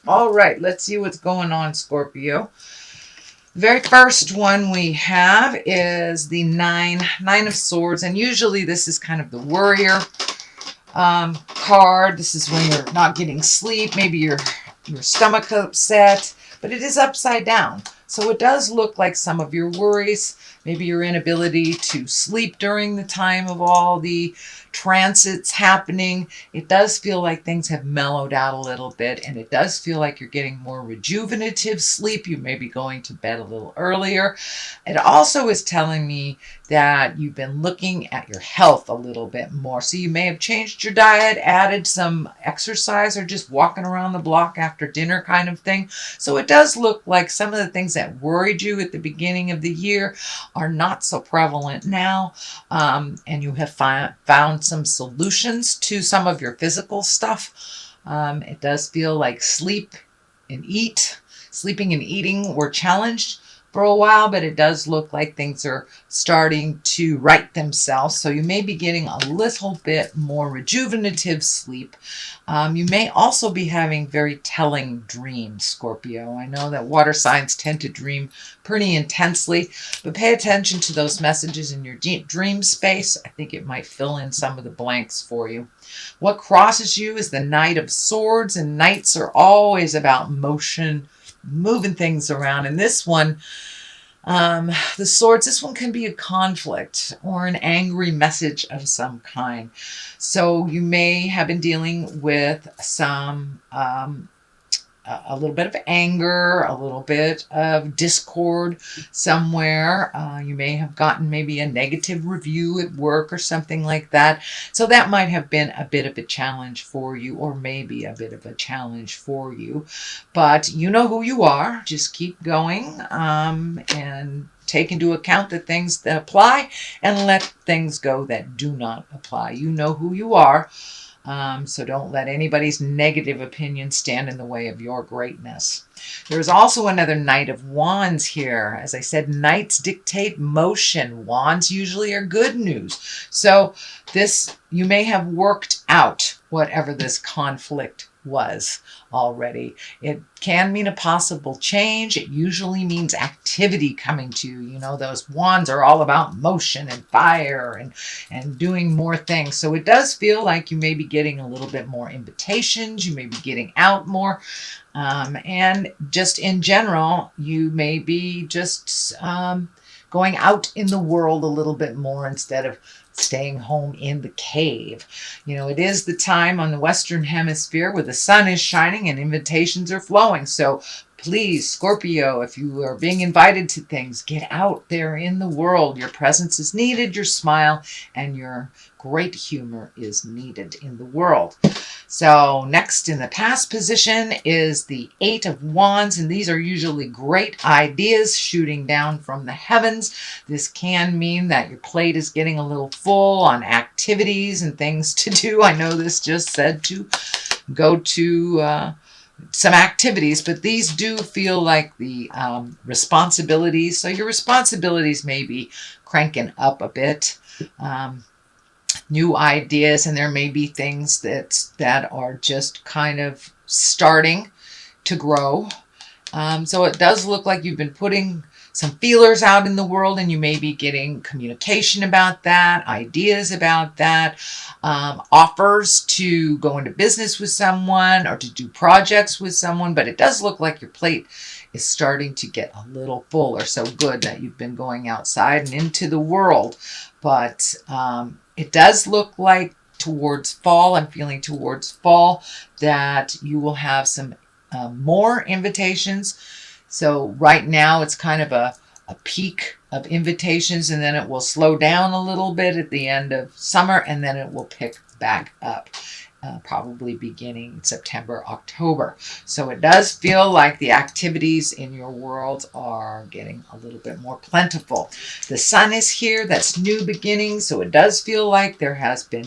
All right, let's see what's going on, Scorpio. The very first one we have is the nine of swords, and usually this is kind of the warrior card. This is when you're not getting sleep, maybe your stomach upset, but it is upside down. So it does look like some of your worries, maybe your inability to sleep during the time of all the transits happening. It does feel like things have mellowed out a little bit, and it does feel like you're getting more rejuvenative sleep. You may be going to bed a little earlier. It also is telling me that you've been looking at your health a little bit more. So you may have changed your diet, added some exercise, or just walking around the block after dinner kind of thing. So it does look like some of the things that worried you at the beginning of the year are not so prevalent now. And you have found some solutions to some of your physical stuff. It does feel like sleeping and eating were challenged for a while, but it does look like things are starting to right themselves. So you may be getting a little bit more rejuvenative sleep. You may also be having very telling dreams, Scorpio. I know that water signs tend to dream pretty intensely, but pay attention to those messages in your dream space. I think it might fill in some of the blanks for you. What crosses you is the Knight of Swords, and knights are always about motion, moving things around. And this one, the swords, this one can be a conflict or an angry message of some kind. So you may have been dealing with some a little bit of anger, a little bit of discord somewhere. You may have gotten maybe a negative review at work or something like that. So that might have been a bit of a challenge for you, or maybe a bit of a challenge for you. But you know who you are. Just keep going and take into account the things that apply and let things go that do not apply. You know who you are. So don't let anybody's negative opinion stand in the way of your greatness. There's also another Knight of Wands here. As I said, knights dictate motion. Wands usually are good news. So you may have worked out whatever this conflict was already. It can mean a possible change. It usually means activity coming to you. You know, those wands are all about motion and fire and doing more things. So it does feel like you may be getting a little bit more invitations. You may be getting out more. And just in general, you may be just going out in the world a little bit more instead of staying home in the cave. You know, it is the time on the Western Hemisphere where the sun is shining and invitations are flowing. So please, Scorpio, if you are being invited to things, get out there in the world. Your presence is needed, your smile and your great humor is needed in the world. So next in the past position is the Eight of Wands, and these are usually great ideas shooting down from the heavens. This can mean that your plate is getting a little full on activities and things to do. I know this just said to go to some activities, but these do feel like the responsibilities. So your responsibilities may be cranking up a bit. New ideas, and there may be things that are just kind of starting to grow. So it does look like you've been putting some feelers out in the world, and you may be getting communication about that, ideas about that, offers to go into business with someone or to do projects with someone. But it does look like your plate is starting to get a little full, or so good that you've been going outside and into the world. But it does look like towards fall, I'm feeling towards fall, that you will have some more invitations. So right now it's kind of a peak of invitations, and then it will slow down a little bit at the end of summer, and then it will pick back up. Probably beginning September, October. So it does feel like the activities in your world are getting a little bit more plentiful. The sun is here. That's new beginnings. So it does feel like there has been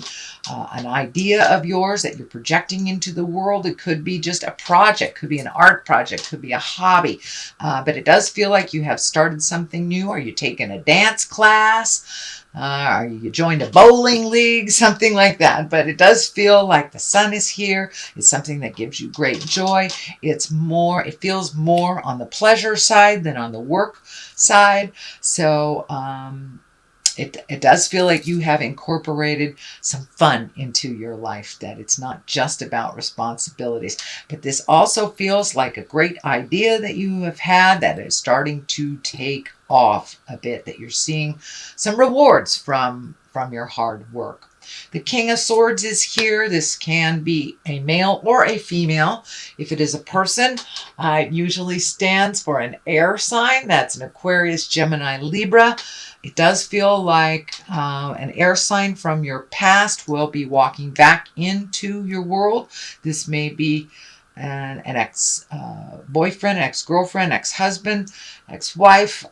an idea of yours that you're projecting into the world. It could be just a project, could be an art project, could be a hobby. But it does feel like you have started something new. Are you taking a dance class? Or you joined a bowling league, something like that. But it does feel like the sun is here. It's something that gives you great joy. It feels more on the pleasure side than on the work side. So, it does feel like you have incorporated some fun into your life, that it's not just about responsibilities. But this also feels like a great idea that you have had that is starting to take off a bit, that you're seeing some rewards from your hard work. The King of Swords is here. This can be a male or a female. If it is a person, it usually stands for an air sign. That's an Aquarius, Gemini, Libra. It does feel like an air sign from your past will be walking back into your world. This may be an ex-boyfriend, ex-girlfriend, ex-husband, ex-wife.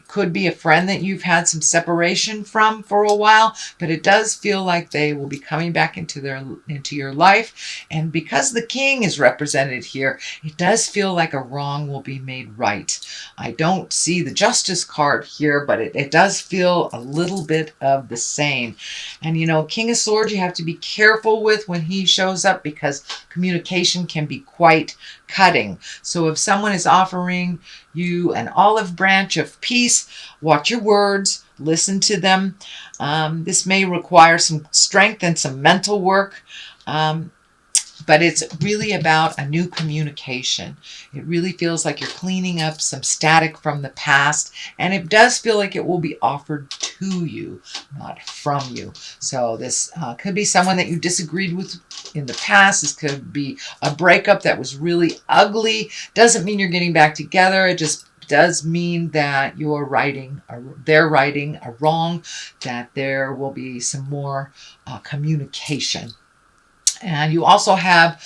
Could be a friend that you've had some separation from for a while, but it does feel like they will be coming back into your life. And because the King is represented here, it does feel like a wrong will be made right. I don't see the Justice card here, but it does feel a little bit of the same. And King of Swords, you have to be careful with when he shows up, because communication can be quite cutting. So if someone is offering you an olive branch of peace, watch your words, listen to them. This may require some strength and some mental work, but it's really about a new communication. It really feels like you're cleaning up some static from the past, and it does feel like it will be offered to you, not from you. So this could be someone that you disagreed with in the past. This could be a breakup that was really ugly. Doesn't mean you're getting back together. It just does mean that they're righting a wrong, that there will be some more communication. And you also have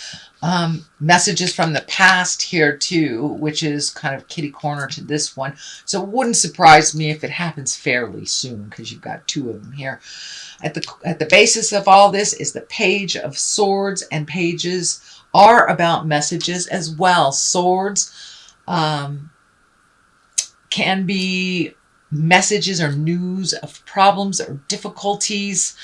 messages from the past here too, which is kind of kitty corner to this one. So it wouldn't surprise me if it happens fairly soon, because you've got two of them here. At the basis of all this is the Page of Swords, and pages are about messages as well. Swords can be messages or news of problems or difficulties.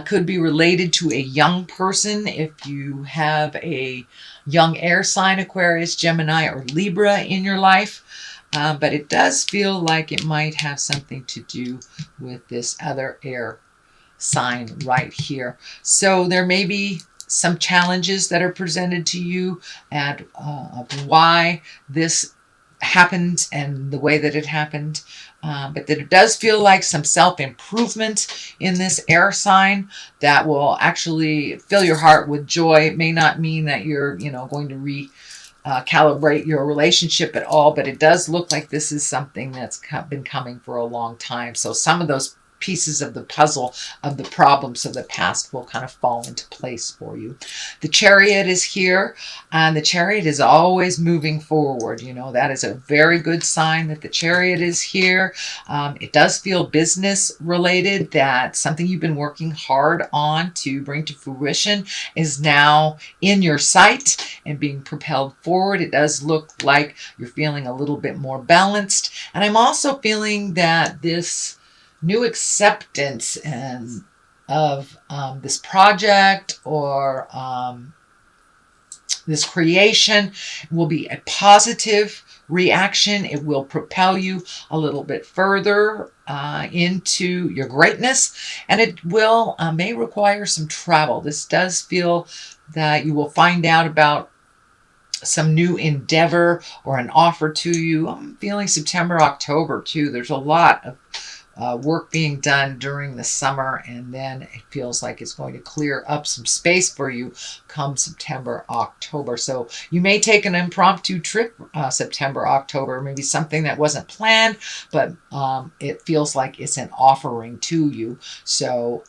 Could be related to a young person if you have a young air sign, Aquarius, Gemini, or Libra in your life. But it does feel like it might have something to do with this other air sign right here. So there may be some challenges that are presented to you and of why this happened and the way that it happened. But that it does feel like some self-improvement in this air sign that will actually fill your heart with joy. It may not mean that you're, going to calibrate your relationship at all, but it does look like this is something that's been coming for a long time. So some of those pieces of the puzzle of the problems of the past will kind of fall into place for you. The Chariot is here, and the Chariot is always moving forward. That is a very good sign that the Chariot is here. It does feel business related, that something you've been working hard on to bring to fruition is now in your sight and being propelled forward. It does look like you're feeling a little bit more balanced. And I'm also feeling that this new acceptance of this project or this creation will be a positive reaction. It will propel you a little bit further into your greatness, and it will may require some travel. This does feel that you will find out about some new endeavor or an offer to you. I'm feeling September, October too. There's a lot of work being done during the summer, and then it feels like it's going to clear up some space for you come September, October. So you may take an impromptu trip September, October, maybe something that wasn't planned, but it feels like it's an offering to you. So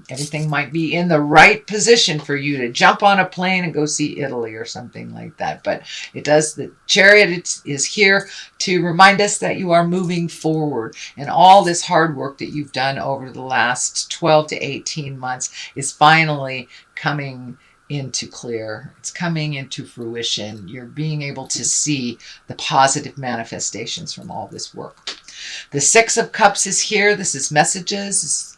everything might be in the right position for you to jump on a plane and go see Italy or something like that. But the Chariot is here to remind us that you are moving forward, and all this hard work that you've done over the last 12 to 18 months is finally coming into clear. It's coming into fruition. You're being able to see the positive manifestations from all this work. The Six of Cups is here. This is messages.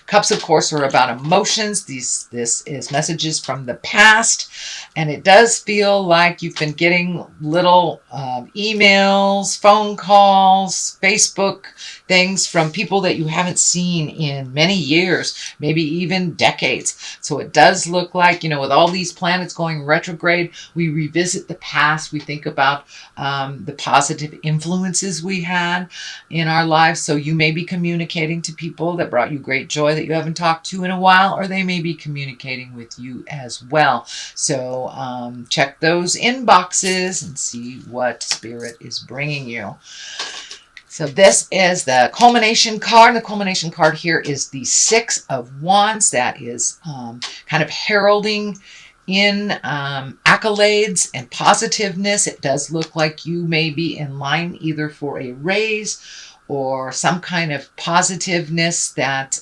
Cups, of course, are about emotions. This is messages from the past. And it does feel like you've been getting little emails, phone calls, Facebook things from people that you haven't seen in many years, maybe even decades. So it does look like, you know, with all these planets going retrograde, we revisit the past. We think about the positive influences we had in our lives. So you may be communicating to people that brought you great joy that you haven't talked to in a while, or they may be communicating with you as well. So check those inboxes and see what Spirit is bringing you. So this is the culmination card. The culmination card here is the Six of Wands. That is kind of heralding in accolades and positiveness. It does look like you may be in line either for a raise or some kind of positiveness that,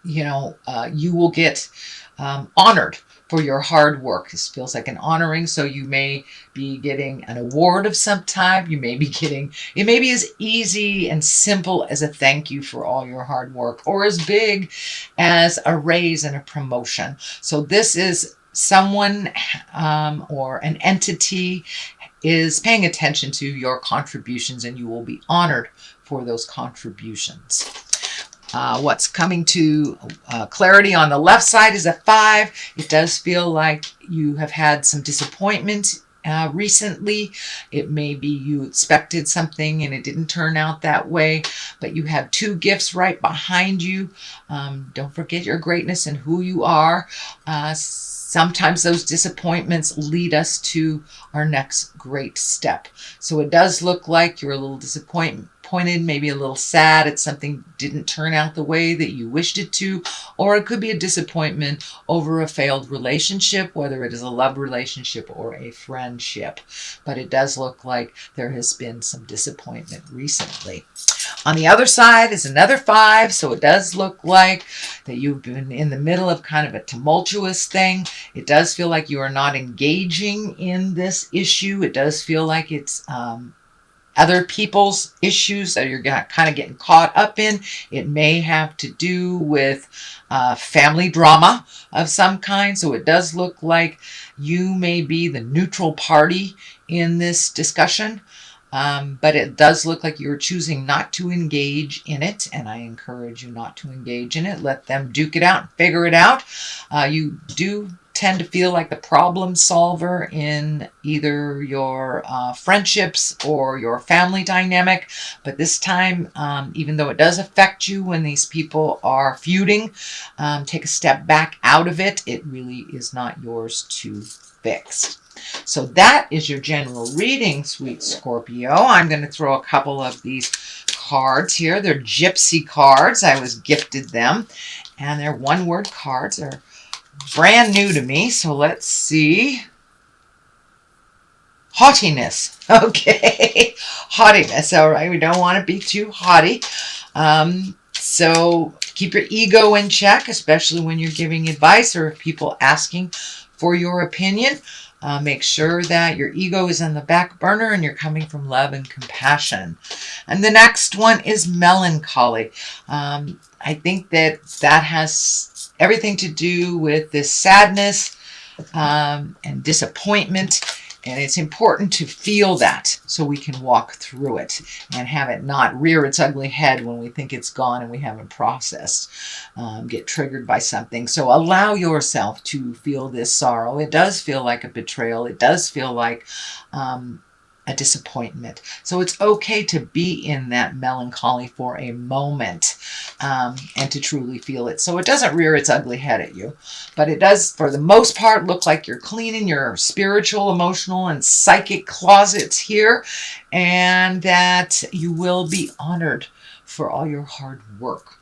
you will get honored for your hard work. This feels like an honoring. So you may be getting an award of some type. You may be getting, it may be as easy and simple as a thank you for all your hard work, or as big as a raise and a promotion. So this is someone or an entity is paying attention to your contributions, and you will be honored for those contributions. What's coming to clarity on the left side is a 5. It does feel like you have had some disappointment recently. It may be you expected something and it didn't turn out that way, but you have 2 gifts right behind you. Don't forget your greatness and who you are. Sometimes those disappointments lead us to our next great step. So it does look like you're a little disappointed, maybe a little sad. It's something didn't turn out the way that you wished it to, or it could be a disappointment over a failed relationship, whether it is a love relationship or a friendship. But it does look like there has been some disappointment recently. On the other side is another 5, so it does look like that you've been in the middle of kind of a tumultuous thing. It does feel like you are not engaging in this issue. It does feel like it's other people's issues that you're kind of getting caught up in. It may have to do with family drama of some kind. So it does look like you may be the neutral party in this discussion. But it does look like you're choosing not to engage in it, and I encourage you not to engage in it. Let them duke it out and figure it out. You do tend to feel like the problem solver in either your friendships or your family dynamic, but this time, even though it does affect you when these people are feuding, take a step back out of it. It really is not yours to fix. So that is your general reading, sweet Scorpio. I'm going to throw a couple of these cards here. They're gypsy cards. I was gifted them, and they're one-word cards. They're brand new to me, so let's see. Haughtiness. Okay. Haughtiness. All right. We don't want to be too haughty. So keep your ego in check, especially when you're giving advice or people asking for your opinion. Make sure that your ego is on the back burner and you're coming from love and compassion. And the next one is melancholy. I think that has everything to do with this sadness and disappointment. And it's important to feel that so we can walk through it and have it not rear its ugly head when we think it's gone and we haven't processed, get triggered by something. So allow yourself to feel this sorrow. It does feel like a betrayal. It does feel like a disappointment. So it's okay to be in that melancholy for a moment and to truly feel it. So it doesn't rear its ugly head at you, but it does, for the most part, look like you're cleaning your spiritual, emotional, and psychic closets here, and that you will be honored for all your hard work.